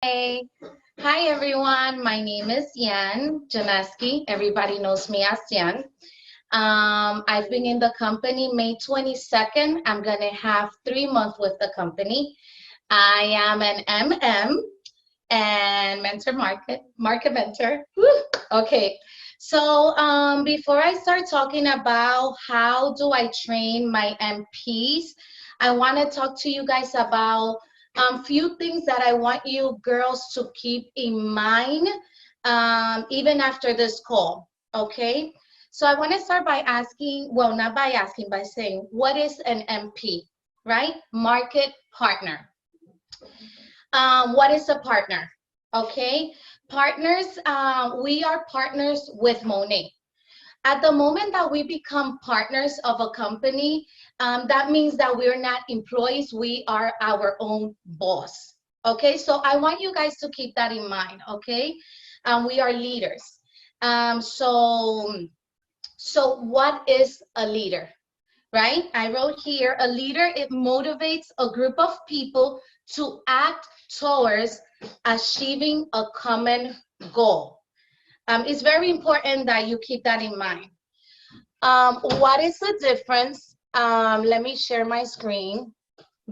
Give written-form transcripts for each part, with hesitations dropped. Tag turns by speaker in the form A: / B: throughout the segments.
A: Hey, hi everyone. My name is Yan Janeski. Everybody knows me as Yan. I've been in the company May 22nd. I'm gonna have 3 months with the company. I am an MM and market mentor. Woo! Okay. So before I start talking about how do I train my MPs, I want to talk to you guys about few things that I want you girls to keep in mind even after this call. Okay. So I want to start by asking, well, not by asking, by saying, what is an MP, right? Market partner. What is a partner? Okay, partners, we are partners with Monet. At the moment that we become partners of a company, that means that we're not employees, we are our own boss. Okay, so I want you guys to keep that in mind. Okay, we are leaders. Um, so, so what is a leader? Right? I wrote here, a leader, it motivates a group of people to act towards achieving a common goal. It's very important that you keep that in mind. What is the difference? Let me share my screen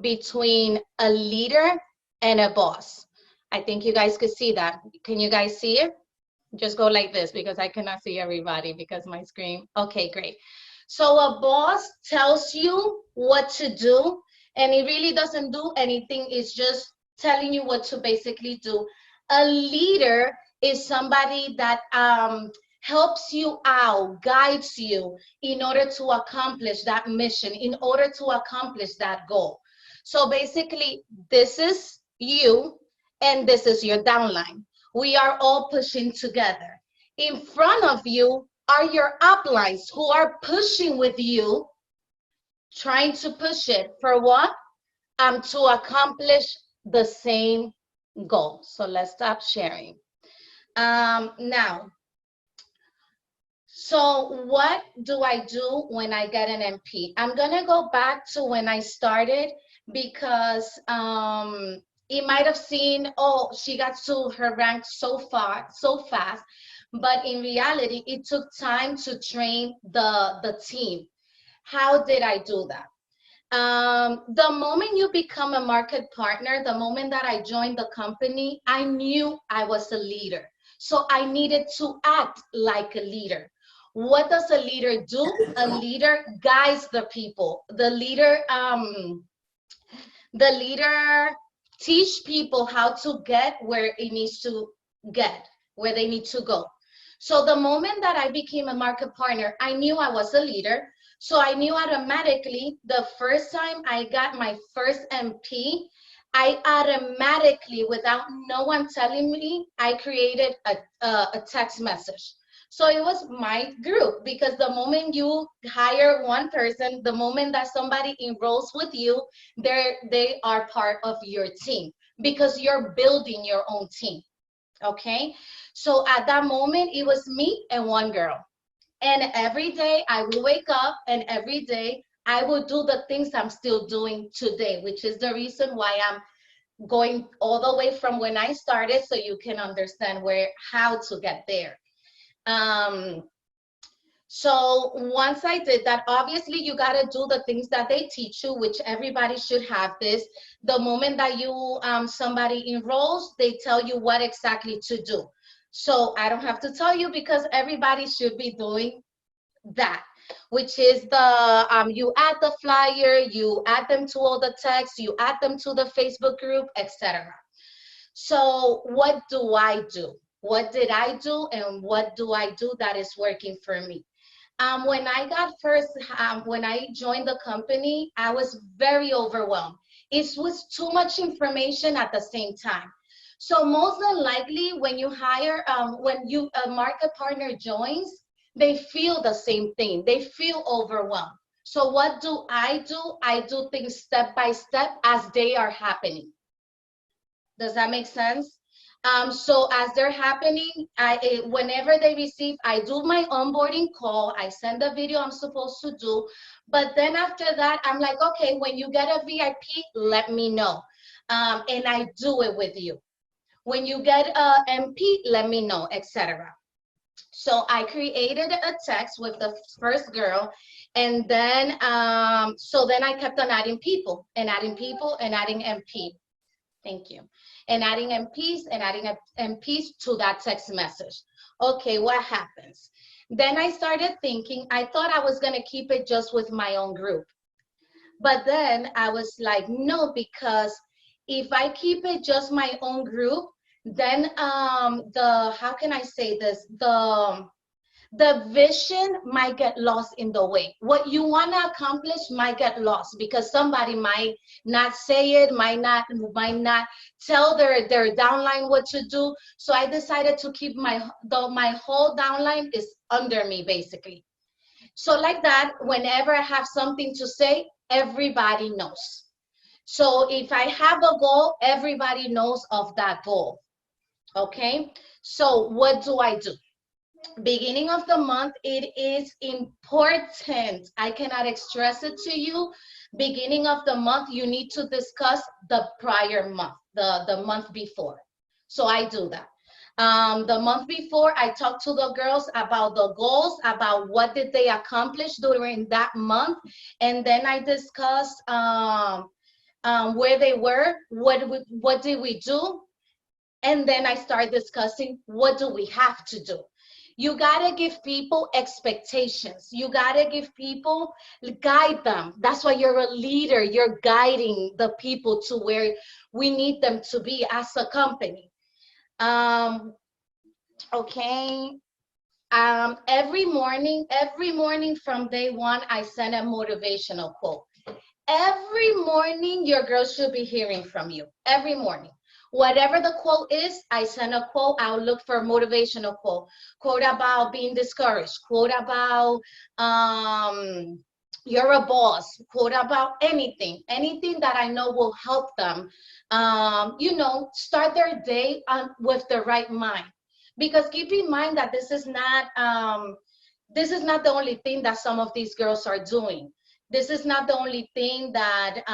A: between a leader and a boss. I think you guys could see that. Can you guys see it? Just go like this because I cannot see everybody because my screen. Okay, great. So a boss tells you what to do, and it really doesn't do anything. It's just telling you what to basically do. A leader is somebody that helps you out, guides you in order to accomplish that mission, in order to accomplish that goal. So basically, this is you, and this is your downline. We are all pushing together. In front of you are your uplines who are pushing with you, trying to push it for what? To accomplish the same goal. So let's stop sharing. Now, so what do I do when I get an MP? I'm gonna go back to when I started because it might have seen, oh, she got to her rank so far, so fast. But in reality, it took time to train the team. How did I do that? The moment you become a market partner, the moment that I joined the company, I knew I was a leader. So I needed to act like a leader. What does a leader do? A leader guides the people. The leader teach people how to get where it needs to get, where they need to go. So the moment that I became a market partner, I knew I was a leader. So I knew automatically the first time I got my first MP, I automatically, without no one telling me, I created a text message. So it was my group because the moment you hire one person, the moment that somebody enrolls with you, they are part of your team because you're building your own team. Okay, so at that moment it was me and one girl, and every day I will wake up and every day I will do the things I'm still doing today, which is the reason why I'm going all the way from when I started so you can understand how to get there. um so once I did that, obviously you got to do the things that they teach you, which everybody should have this. The moment that you somebody enrolls, they tell you what exactly to do. So I don't have to tell you because everybody should be doing that, which is you add the flyer, you add them to all the text, you add them to the Facebook group, etc. So what do I do? What did I do and what do I do that is working for me? When I joined the company, I was very overwhelmed. It was too much information at the same time. So most than likely, when a market partner joins, they feel the same thing. They feel overwhelmed. So what do? I do things step by step as they are happening. Does that make sense? So as they're happening, whenever they receive, I do my onboarding call. I send the video I'm supposed to do. But then after that, I'm like, okay, when you get a VIP, let me know. And I do it with you. When you get a MP, let me know, etc. So I created a text with the first girl, and then so then I kept on adding people and adding people and adding MP. Thank you. And adding MPs to that text message. Okay, what happens? Then I started thinking, I thought I was gonna keep it just with my own group. But then I was like, no, because if I keep it just my own group, then how can I say this? The vision might get lost in the way. What you want to accomplish might get lost because somebody might not say it, might not tell their downline what to do. So I decided to keep my whole downline is under me basically. So like that, whenever I have something to say, everybody knows. So if I have a goal, everybody knows of that goal. Okay, so what do I do? Beginning of the month, it is important. I cannot stress it to you. Beginning of the month, you need to discuss the prior month, the month before. So I do that. The month before, I talk to the girls about the goals, about what did they accomplish during that month, and then I discuss where they were, what did we do, and then I start discussing what do we have to do. You gotta give people expectations. You gotta give people, guide them. That's why you're a leader. You're guiding the people to where we need them to be as a company. Okay. Every morning from day one, I send a motivational quote. Every morning, your girl should be hearing from you. Every morning. Whatever the quote is, I send a quote. I'll look for a motivational quote about being discouraged, quote about you're a boss, quote about anything that I know will help them, start their day with the right mind. Because keep in mind that this is not the only thing that some of these girls are doing. This is not the only thing that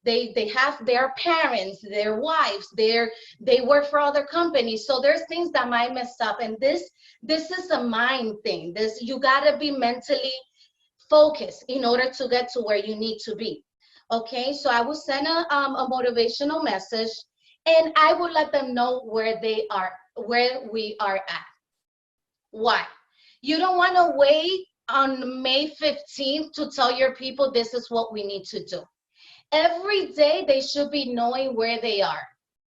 A: they have their parents, their wives, they work for other companies. So there's things that might mess up, and this is a mind thing. You gotta be mentally focused in order to get to where you need to be. Okay, so I will send a motivational message, and I will let them know where we are at. Why? You don't want to wait on May 15th to tell your people this is what we need to do. Every day they should be knowing where they are.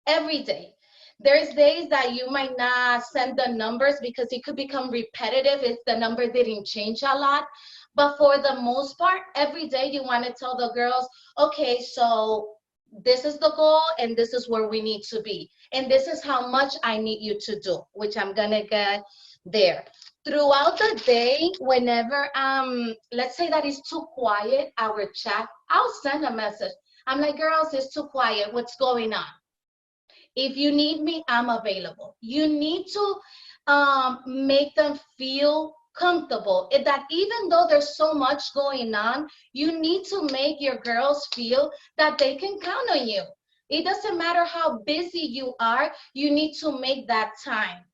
A: Every day. There's days that you might not send the numbers because it could become repetitive if the number didn't change a lot. But for the most part, every day you want to tell the girls, okay, so this is the goal and this is where we need to be. And this is how much I need you to do, which I'm going to get there. Throughout the day, whenever let's say that it's too quiet, our chat, I'll send a message. I'm like, girls, it's too quiet. What's going on? If you need me, I'm available. You need to make them feel comfortable. That even though there's so much going on, you need to make your girls feel that they can count on you. It doesn't matter how busy you are, you need to make that time.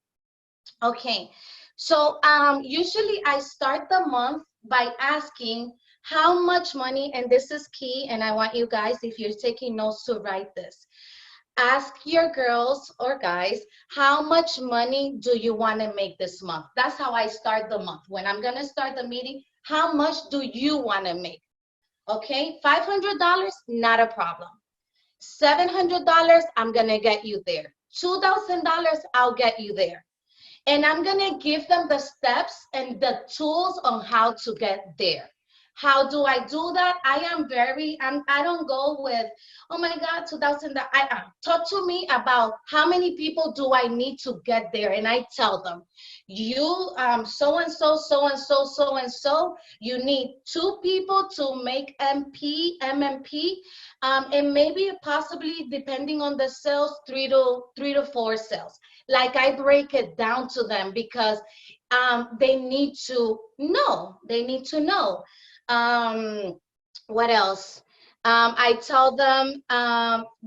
A: Okay, so usually I start the month by asking how much money, and this is key, and I want you guys, if you're taking notes, to write this. Ask your girls or guys, how much money do you want to make this month? That's how I start the month. When I'm going to start the meeting, how much do you want to make? Okay, $500, not a problem. $700, I'm going to get you there. $2,000, I'll get you there. And I'm going to give them the steps and the tools on how to get there. How do I do that? I don't go with, oh my God, 2,000. Talk to me about how many people do I need to get there. And I tell them, you, so-and-so, so-and-so, so-and-so, you need 2 people to make MMP, and maybe possibly, depending on the sales, 3 to 4 sales. Like I break it down to them because they need to know. What else? I tell them,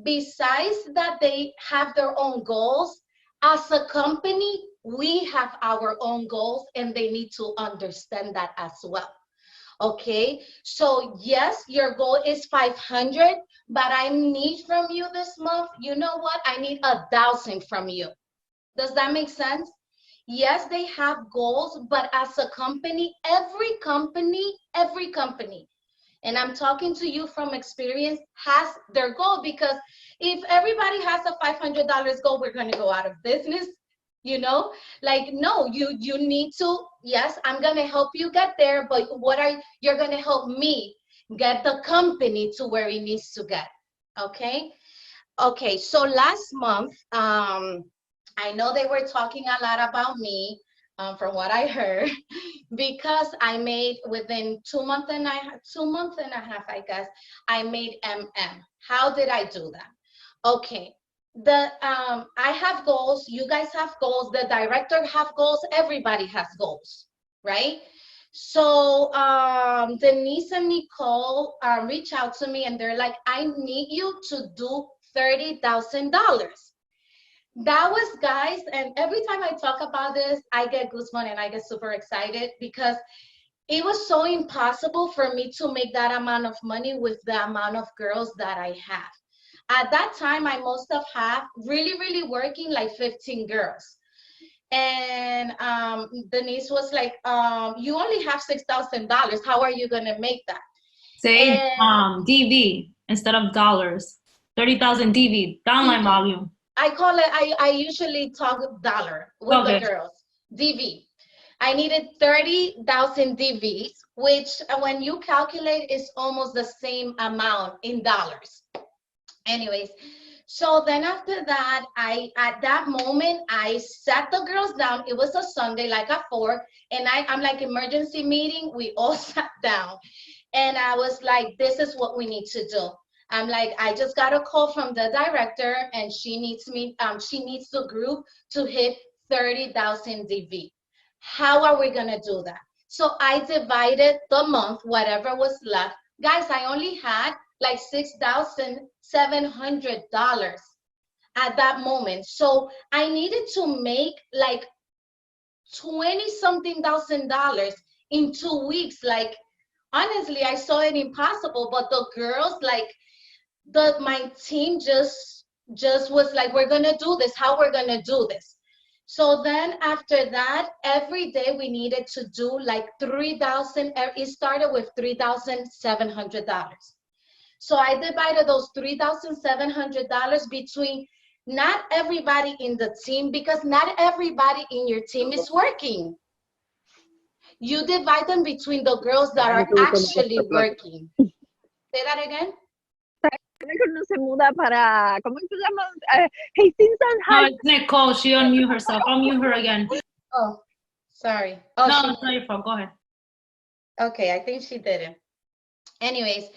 A: besides that they have their own goals, as a company, we have our own goals and they need to understand that as well. Okay, so yes, your goal is 500, but I need from you this month, you know what? I need 1,000 from you. Does that make sense? Yes, they have goals, but as a company, every company, and I'm talking to you from experience, has their goal, because if everybody has a $500 goal, we're going to go out of business. You know, like, no, you need to, yes, I'm going to help you get there, but you're going to help me get the company to where it needs to get. Okay. Okay, so last month, I know they were talking a lot about me, from what I heard, because I made within 2 months and a half, I guess, I made MM. How did I do that? Okay, I have goals. You guys have goals. The director have goals. Everybody has goals, right? So Denise and Nicole reach out to me and they're like, I need you to do $30,000. That was, guys, and every time I talk about this, I get goosebumps and I get super excited, because it was so impossible for me to make that amount of money with the amount of girls that I have. At that time, I must have had really working like 15 girls. And Denise was like, you only have $6,000. How are you gonna make that?
B: Say
A: And
B: DV instead of dollars. 30,000 DV, downline volume.
A: I call it, I usually talk dollar with the girls, DV. I needed 30,000 DVs, which when you calculate is almost the same amount in dollars. Anyways, so then after that, at that moment, I sat the girls down. It was a Sunday, like at 4, and I'm like, emergency meeting. We all sat down, and I was like, this is what we need to do. I'm like, I just got a call from the director, and she needs the group to hit 30,000 DV. How are we gonna do that? So I divided the month, whatever was left. Guys, I only had like $6,700 at that moment. So I needed to make like 20 something thousand dollars in 2 weeks. Like, honestly, I saw it impossible, but the girls, like, my team just was like, we're gonna do this. How we're gonna do this? So then after that, every day we needed to do like 3,000. It started with $3,700. So I divided those $3,700 between not everybody in the team, because not everybody in your team is working. You divide them between the girls that are actually working. Say that again.
C: No se muda para, ¿cómo se llama? Hastings on High.
B: No, it's Nicole. She unmute herself. Unmute her again.
A: Oh, sorry. Oh,
B: no, it's not your fault. Go ahead.
A: Okay, I think she didn't. Anyways,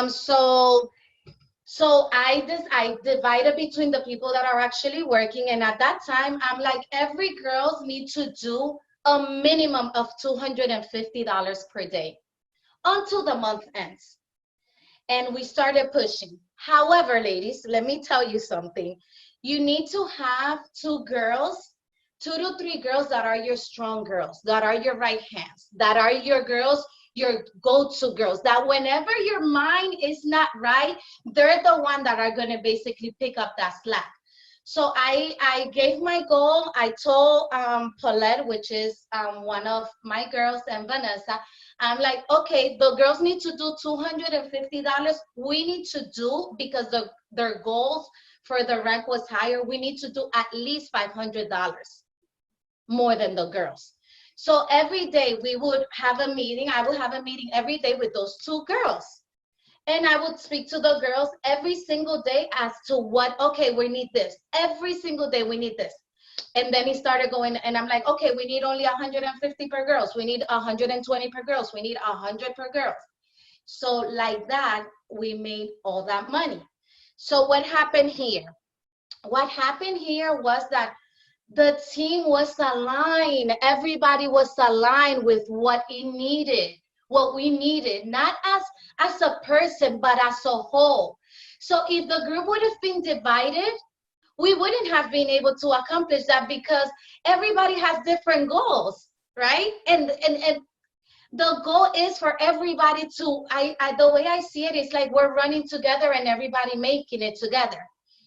A: so I divided between the people that are actually working, and at that time, I'm like, every girl needs to do a minimum of $250 per day until the month ends. And we started pushing. However, ladies, let me tell you something. You need to have 2 to 3 girls that are your strong girls, that are your right hands, that are your girls, your go-to girls, that whenever your mind is not right, they're the one that are going to basically pick up that slack. So I gave my goal. I told Paulette, which is one of my girls, and Vanessa, I'm like, okay, the girls need to do $250. We need to do, because their goals for the rank was higher, we need to do at least $500 more than the girls. So every day we would have a meeting. I would have a meeting every day with those 2 girls. And I would speak to the girls every single day as to what, okay, we need this. Every single day we need this. And then he started going, and I'm like, okay, we need only 150 per girls. We need 120 per girls. We need 100 per girls. So like that, we made all that money. So what happened here? What happened here was that the team was aligned. Everybody was aligned with what it needed. what we needed, not as a person, but as a whole. So if the group would have been divided, we wouldn't have been able to accomplish that because everybody has different goals, right? And the goal is for everybody to, the way I see it is like we're running together and everybody making it together.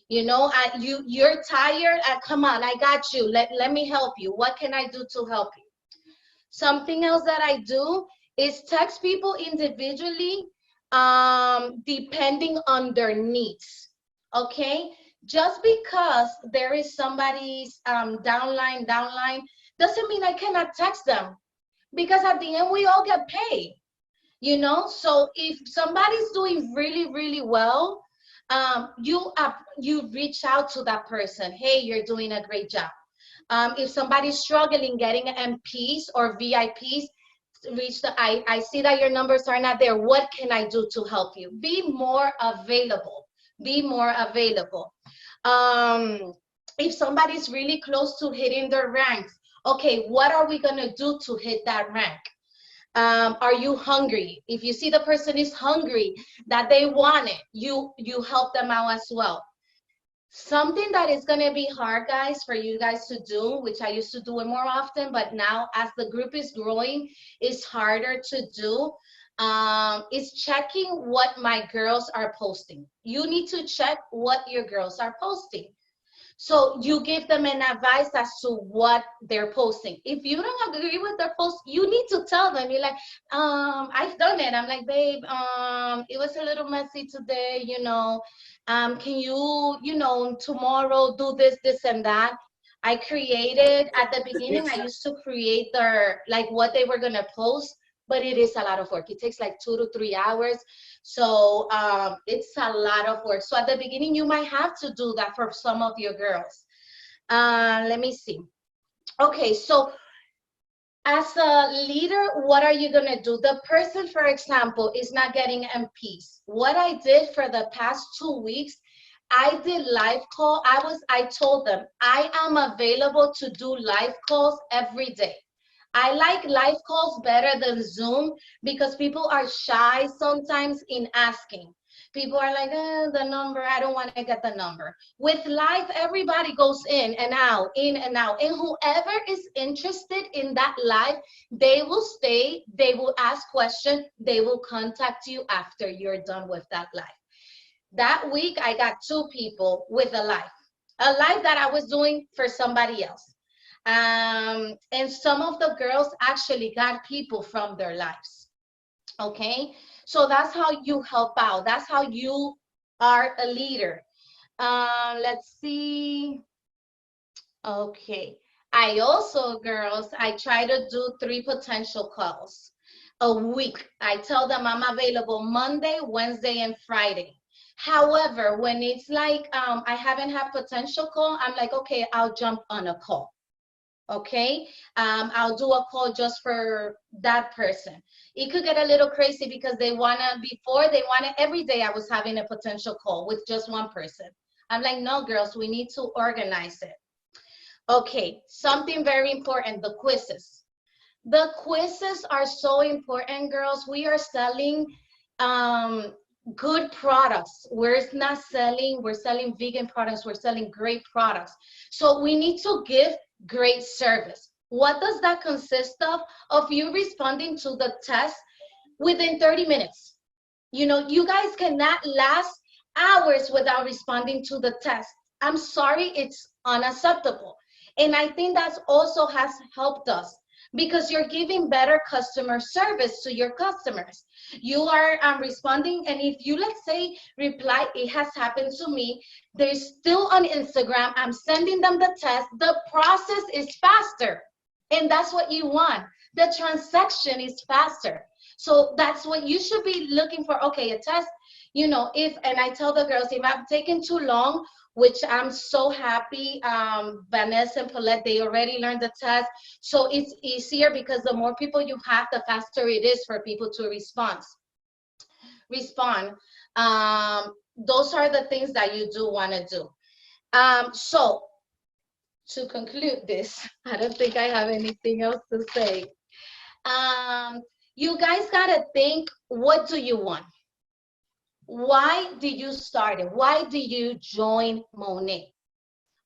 A: You know, you're tired. Come on, I got you. Let me help you. What can I do to help you? Something else that I do is text people individually, depending on their needs. Okay, just because there is somebody's downline doesn't mean I cannot text them, because at the end we all get paid, you know. So if somebody's doing really well, you reach out to that person. Hey, you're doing a great job. If somebody's struggling getting MPs or VIPs, I see that your numbers are not there. What can I do to help you? Be more available. Be more available. If somebody's really close to hitting their ranks, okay, what are we gonna do to hit that rank? Are you hungry? If you see the person is hungry, that they want it, you help them out as well. Something that is going to be hard, guys, for you guys to do, which I used to do it more often, but now as the group is growing, it's harder to do, is checking what my girls are posting. You need to check what your girls are posting. So you give them an advice as to what they're posting. If you don't agree with their post, you need to tell them. You're like, I've done it. I'm like, babe, it was a little messy today, you know. Can you, you know, tomorrow do this, and that. I created, at the beginning, I used to create their, like what they were gonna post, but it is a lot of work. It takes like 2 to 3 hours. So it's a lot of work. So at the beginning, you might have to do that for some of your girls. Let me see. Okay, so as a leader, what are you gonna do? The person, for example, is not getting MPs. What I did for the past 2 weeks, I did live call. I told them I am available to do live calls every day. I like live calls better than Zoom because people are shy sometimes in asking. People are like, the number, I don't want to get the number. With live, everybody goes in and out, in and out. And whoever is interested in that live, they will stay, they will ask questions, they will contact you after you're done with that live. That week, I got 2 people with a live that I was doing for somebody else. And some of the girls actually got people from their lives. Okay, so that's how you help out. That's how you are a leader. Let's see. Okay, I also, girls, I try to do 3 potential calls a week. I tell them I'm available Monday, Wednesday, and Friday. However, when it's like I haven't had potential call, I'm like, okay, I'll jump on a call. Okay, I'll do a call just for that person. It could get a little crazy because before they wanted every day. I was having a potential call with just one person. I'm like, no, girls, we need to organize it. Okay, something very important, the quizzes. The quizzes are so important, girls. We are selling good products. We're selling vegan products. We're selling great products. So we need to give great service. What does that consist of? Of you responding to the test within 30 minutes. You know, you guys cannot last hours without responding to the test. I'm sorry, it's unacceptable. And I think that also has helped us because you're giving better customer service to your customers. You are responding, and if you, let's say, reply, it has happened to me, they're still on Instagram, I'm sending them the test, the process is faster, and that's what you want. The transaction is faster. So that's what you should be looking for. Okay, a test, you know, and I tell the girls, if I've taken too long, which I'm so happy, Vanessa and Paulette, they already learned the test. So it's easier because the more people you have, the faster it is for people to respond. Those are the things that you do want to do. So to conclude this, I don't think I have anything else to say. You guys gotta think, what do you want? Why did you start it? Why did you join Monet?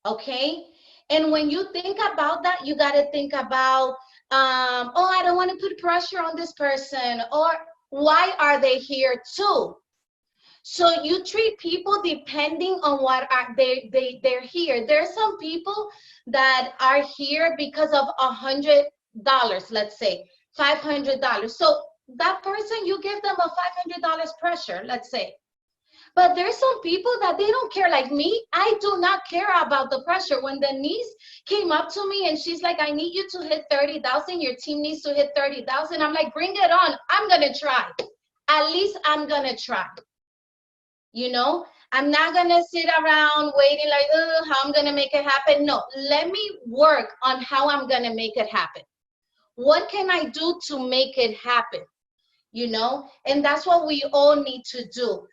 A: Okay? And when you think about that, you gotta think about, oh, I don't want to put pressure on this person, or why are they here too? So you treat people depending on what are they're here. There's some people that are here because of $100, let's say $500. So that person, you give them a $500 pressure, let's say. But there's some people that they don't care. Like me, I do not care about the pressure. When Denise came up to me and she's like, I need you to hit 30,000. Your team needs to hit 30,000. I'm like, bring it on. I'm going to try. At least I'm going to try. You know, I'm not going to sit around waiting like, oh, how I'm going to make it happen. No, let me work on how I'm going to make it happen. What can I do to make it happen? You know, and that's what we all need to do.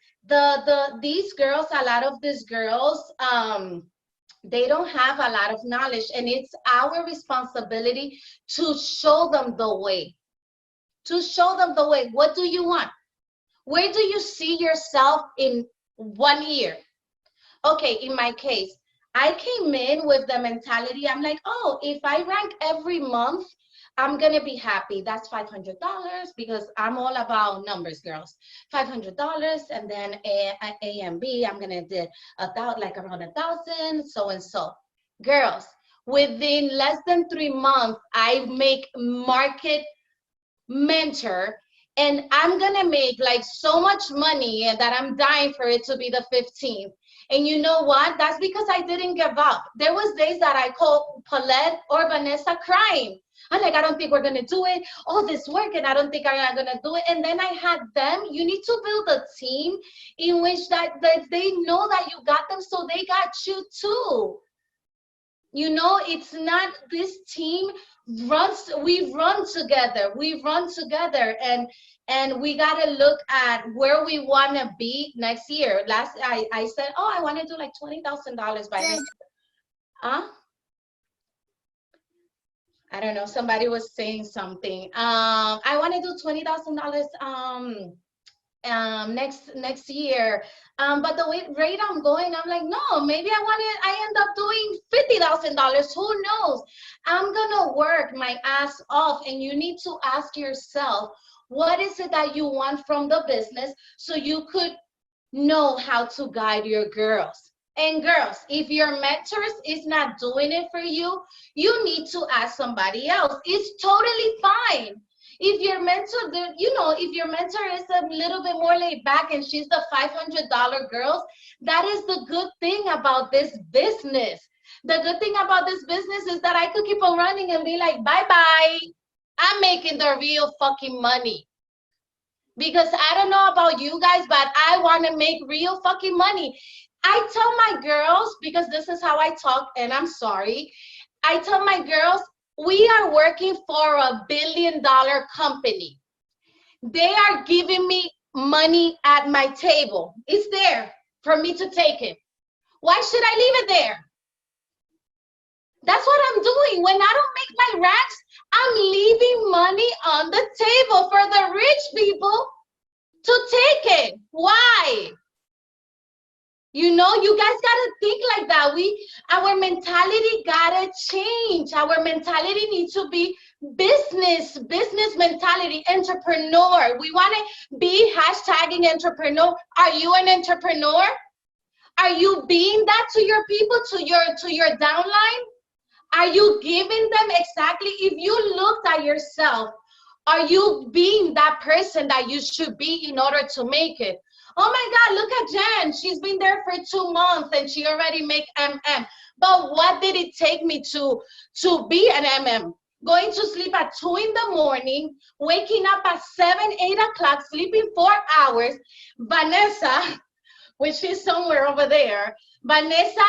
A: These girls, a lot of these girls, they don't have a lot of knowledge, and it's our responsibility to show them the way. To show them the way. What do you want? Where do you see yourself in 1 year? Okay, in my case, I came in with the mentality, I'm like, oh, if I rank every month, I'm gonna be happy. That's $500 because I'm all about numbers, girls. $500, and then A and B, I'm gonna do like around 1,000, so and so. Girls, within less than 3 months, I make market mentor, and I'm gonna make like so much money that I'm dying for it to be the 15th. And you know what? That's because I didn't give up. There was days that I called Paulette or Vanessa crying. I'm like, I don't think we're gonna do it. All this work, and I don't think I'm gonna do it. And then I had them. You need to build a team in which that they know that you got them, so they got you too. You know, it's not this team runs. We run together. We run together, and we gotta look at where we wanna be next year. I said, oh, I want to do like $20,000 by next year. Huh? I don't know. Somebody was saying something. I want to do $20,000 next year. But the rate I'm going, I'm like, no, maybe I end up doing $50,000. Who knows? I'm gonna work my ass off, and you need to ask yourself, what is it that you want from the business, so you could know how to guide your girls. And girls, if your mentors is not doing it for you, you need to ask somebody else. It's totally fine. If your mentor, you know, if your mentor is a little bit more laid back and she's the $500 girls, that is the good thing about this business. The good thing about this business is that I could keep on running and be like, bye-bye. I'm making the real fucking money. Because I don't know about you guys, but I want to make real fucking money. I tell my girls, because this is how I talk, and I'm sorry, I tell my girls, we are working for $1 billion company. They are giving me money at my table. It's there for me to take it. Why should I leave it there? That's what I'm doing. When I don't make my racks, I'm leaving money on the table for the rich people to take it. Why? You know, you guys gotta think like that. Our mentality gotta change. Our mentality needs to be business mentality, entrepreneur. We wanna be hashtagging entrepreneur. Are you an entrepreneur? Are you being that to your people, to your downline? Are you giving them exactly, if you looked at yourself, are you being that person that you should be in order to make it? Oh my God, look at Jen. She's been there for 2 months and she already make MM. But what did it take me to be an MM? Going to sleep at 2 in the morning, waking up at 7, 8 o'clock, sleeping 4 hours. Vanessa, which is somewhere over there, Vanessa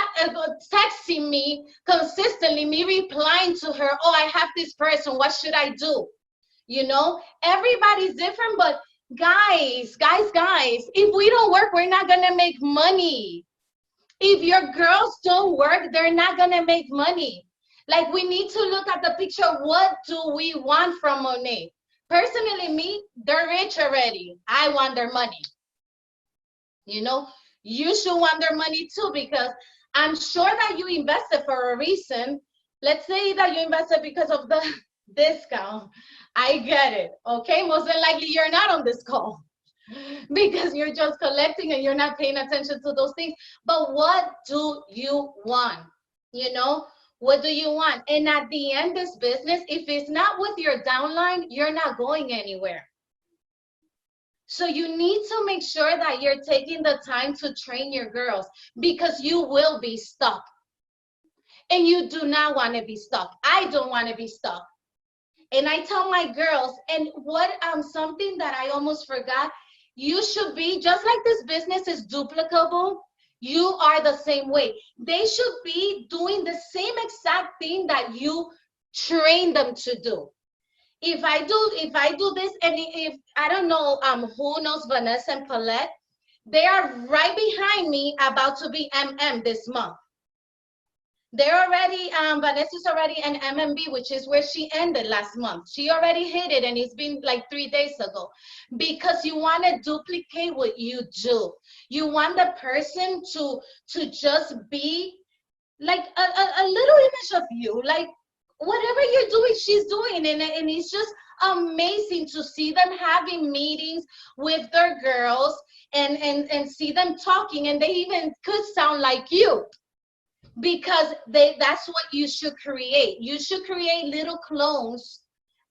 A: texting me consistently, me replying to her, oh, I have this person, what should I do? You know, everybody's different, but guys, if we don't work, we're not gonna make money. If your girls don't work, they're not gonna make money. Like, we need to look at the picture. What do we want from Monet? Personally, me, they're rich already. I want their money. You know, you should want their money too, because I'm sure that you invested for a reason. Let's say that you invested because of the discount. I get it. Okay, most than likely you're not on this call because you're just collecting and you're not paying attention to those things. But what do you want? You know, what do you want? And at the end, this business, if it's not with your downline, you're not going anywhere. So you need to make sure that you're taking the time to train your girls, because you will be stuck. And you do not want to be stuck. I don't want to be stuck. And I tell my girls, and what something that I almost forgot, you should be, just like this business is duplicable, you are the same way. They should be doing the same exact thing that you train them to do. If I do this, and if I don't know who knows Vanessa and Paulette, they are right behind me, about to be MM this month. They're already, Vanessa's already an MMB, which is where she ended last month. She already hit it, and it's been like 3 days ago. Because you want to duplicate what you do. You want the person to just be like a little image of you, like whatever you're doing, she's doing. And it's just amazing to see them having meetings with their girls and see them talking, and they even could sound like you. Because that's what you should create. You should create little clones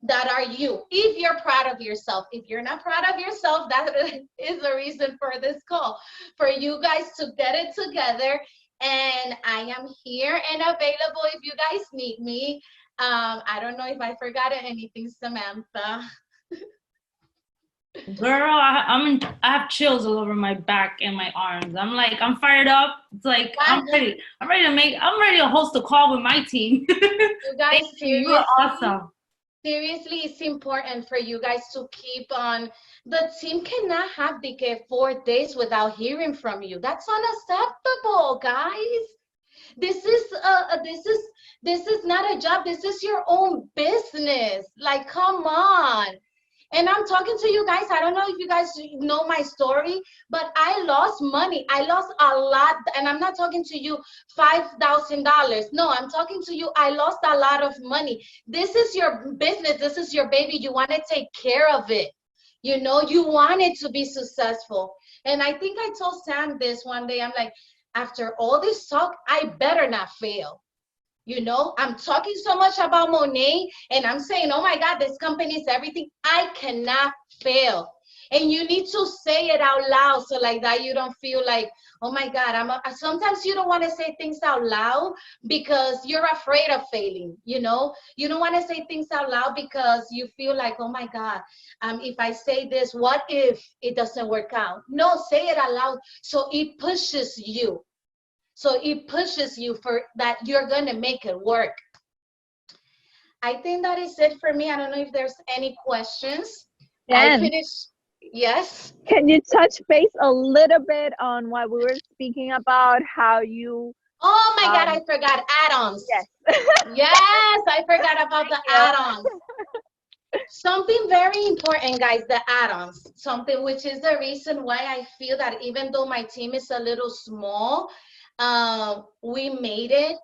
A: that are you, if you're proud of yourself. If you're not proud of yourself, that is the reason for this call, for you guys to get it together. And I am here and available if you guys need me. I don't know if I forgot anything, Samantha.
B: Girl, I have chills all over my back and my arms. I'm fired up. It's like I'm ready. I'm ready to host a call with my team.
A: You guys,
B: you are awesome.
A: Seriously, it's important for you guys to keep on. The team cannot have the 4 days without hearing from you. That's unacceptable, guys. This is not a job. This is your own business. Like, come on. And I'm talking to you guys. I don't know if you guys know my story, but I lost money. I lost a lot. And I'm not talking to you $5,000. No, I'm talking to you. I lost a lot of money. This is your business. This is your baby. You want to take care of it. You know, you want it to be successful. And I think I told Sam this one day. I'm like, after all this talk, I better not fail. You know, I'm talking so much about Monet, and I'm saying, oh my God, this company is everything. I cannot fail. And you need to say it out loud, so like that you don't feel like, oh my God, sometimes you don't want to say things out loud because you're afraid of failing, you know? You don't want to say things out loud because you feel like, oh my God, if I say this, what if it doesn't work out? No, say it out loud so it pushes you. So it pushes you for that you're going to make it work. I think that is it for me. I don't know if there's any questions. I finished. Yes.
C: Can you touch base a little bit on what we were speaking about, how you...
A: Oh my God, I forgot add-ons.
C: Yes.
A: Yes, I forgot about the add-ons. Something very important, guys, the add-ons. Something which is the reason why I feel that even though my team is a little small, we made it.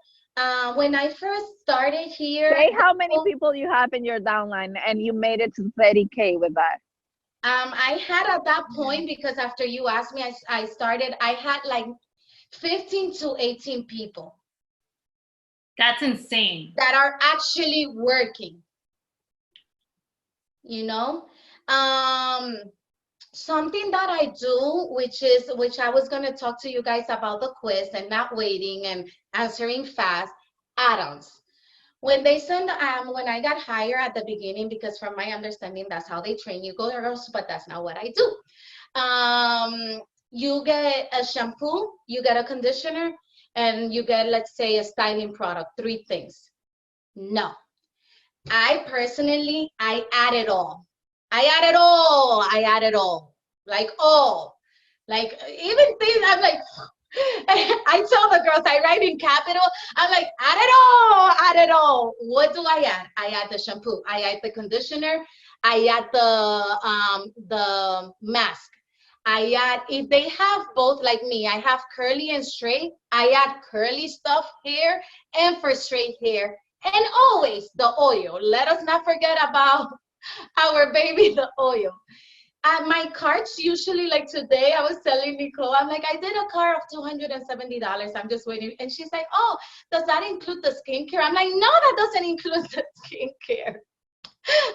A: When I first started here,
C: say how many people you have in your downline, and you made it to 30K with that.
A: I had at that point, because after you asked me, I started, I had like 15 to 18 people.
B: That's insane.
A: That are actually working. You know, something that I do, which I was going to talk to you guys about the quiz and not waiting and answering fast, add-ons. When they send, when I got hired at the beginning, because from my understanding, that's how they train you girls, but that's not what I do. You get a shampoo, you get a conditioner, and you get, let's say, a styling product, 3 things. No. I personally, I add it all. I add it all. Like all. Like even things I'm like, I tell the girls, I write in capital, I'm like, add it all. What do I add? I add the shampoo, I add the conditioner, I add the mask. I add, if they have both like me, I have curly and straight, I add curly stuff hair and for straight hair. And always the oil. Let us not forget about our baby, the oil. My carts usually, like today, I was telling Nicole, I'm like, I did a cart of $270. I'm just waiting. And she's like, oh, does that include the skincare? I'm like, no, that doesn't include the skincare.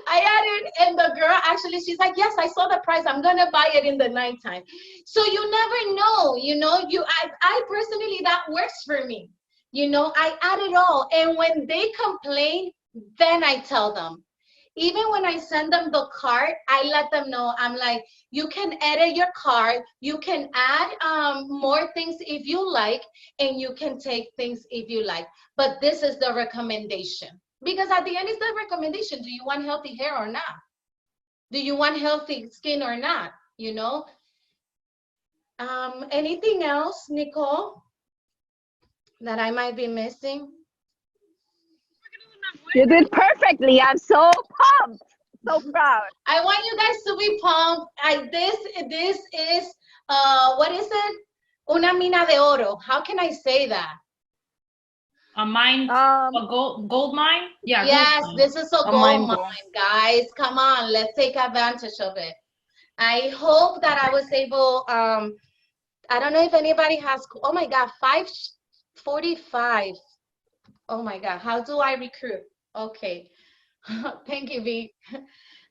A: I added, and the girl actually, she's like, yes, I saw the price. I'm gonna buy it in the nighttime. So you never know, I personally, that works for me. I add it all. And when they complain, then I tell them. Even when I send them the card, I let them know. I'm like, you can edit your card, you can add more things if you like, and you can take things if you like. But this is the recommendation. Because at the end, it's the recommendation. Do you want healthy hair or not? Do you want healthy skin or not? Anything else, Nicole, that I might be missing?
C: You did perfectly. I'm so pumped, so proud.
A: I want you guys to be pumped. This is what is it? Una mina de oro. How can I say that?
B: A mine, a gold mine? Yeah.
A: Yes,
B: gold mine.
A: This is a gold mine, guys. Come on, let's take advantage of it. I hope that I was able, I don't know if anybody has, oh my God, 5:45. Oh my God, how do I recruit? Okay, thank you, V.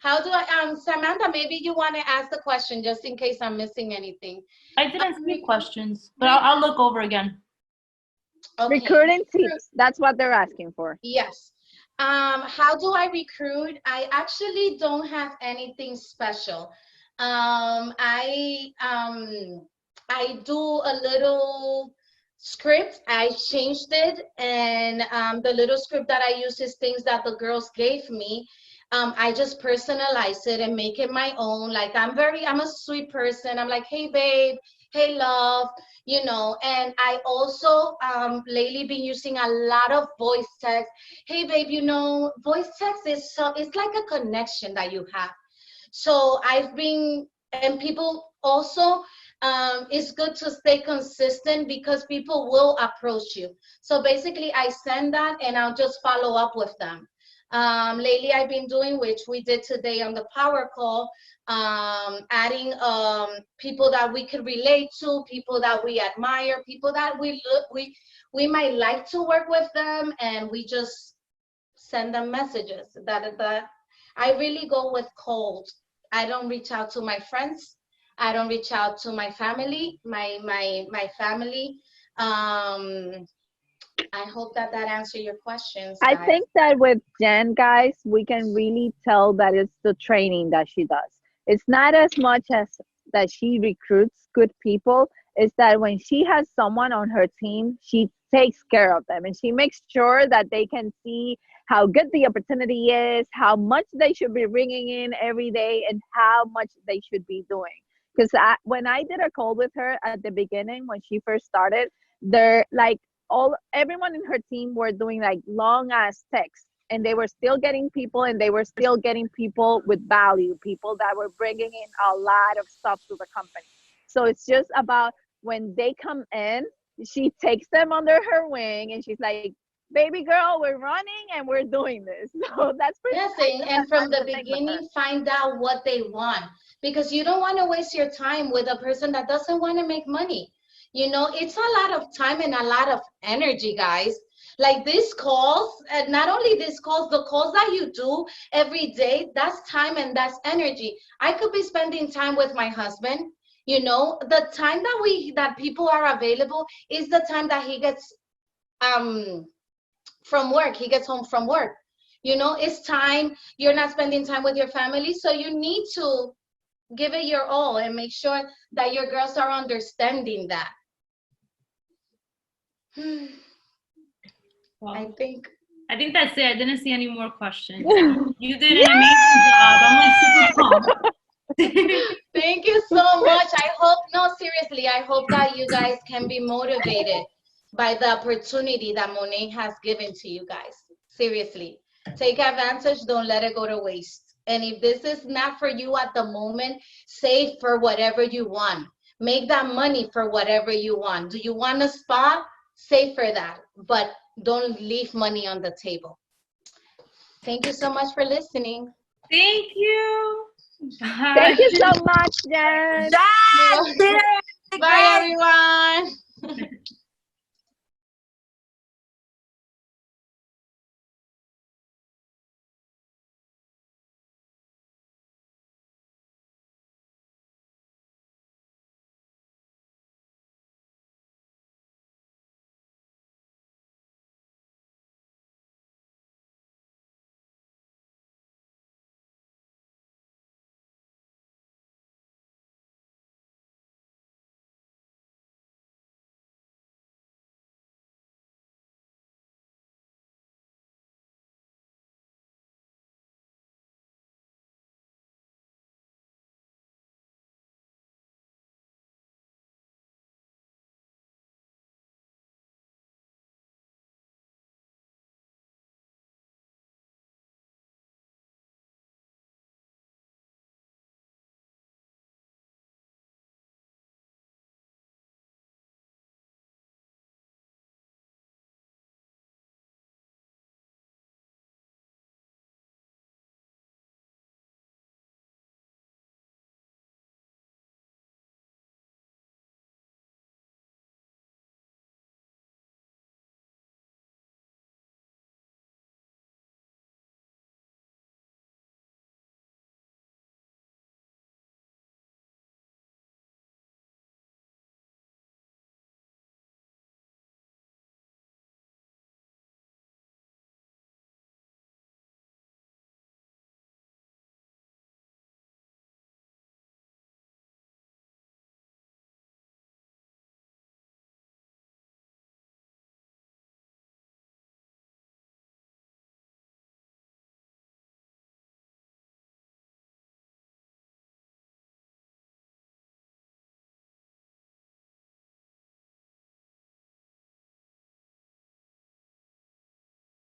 A: How do I, Samantha, maybe you want to ask the question just in case I'm missing anything.
B: I didn't see questions, but I'll look over again.
C: Okay. Recruiting tips, that's what they're asking for.
A: Yes. How do I recruit? I actually don't have anything special. I do a little script. I changed it, and the little script that I use is things that the girls gave me. I just personalize it and make it my own. Like I'm a sweet person. I'm like, hey babe, hey love, and I also lately been using a lot of voice text. Hey babe, voice text it's like a connection that you have. So and people also, it's good to stay consistent because people will approach you. So basically I send that and I'll just follow up with them. Lately I've been doing, which we did today on the power call, adding people that we could relate to, people that we admire, people that we might like to work with them, and we just send them messages. That I really go with cold. I don't reach out to my friends. I don't reach out to my family, my family. I hope that answered your questions, guys.
C: I think that with Jen, guys, we can really tell that it's the training that she does. It's not as much as that she recruits good people. It's that when she has someone on her team, she takes care of them and she makes sure that they can see how good the opportunity is, how much they should be bringing in every day, and how much they should be doing. Because when I did a call with her at the beginning, when she first started, they're like, everyone in her team were doing like long ass texts, and they were still getting people, and they were still getting people with value, people that were bringing in a lot of stuff to the company. So it's just about when they come in, she takes them under her wing and she's like, baby girl, we're running and we're doing this. So that's pretty
A: and from the beginning, find out what they want, because you don't want to waste your time with a person that doesn't want to make money. It's a lot of time and a lot of energy, guys. Like these calls, and not only these calls, the calls that you do every day, that's time and that's energy. I could be spending time with my husband. The time that people are available is the time that he gets from work. He gets home from work. It's time. You're not spending time with your family, so you need to give it your all and make sure that your girls are understanding that.
B: Well,
A: I think
B: that's it. I didn't see any more questions. You did an amazing job. I'm like super pumped.
A: Thank you so much. Seriously, I hope that you guys can be motivated by the opportunity that Monet has given to you guys. Seriously, take advantage. Don't let it go to waste. And if this is not for you at the moment, save for whatever you want. Make that money for whatever you want. Do you want a spa? Save for that, but don't leave money on the table. Thank you so much for listening.
B: Thank you. Bye.
C: Thank you so much, Jen.
D: That's it,
A: Bye, everyone.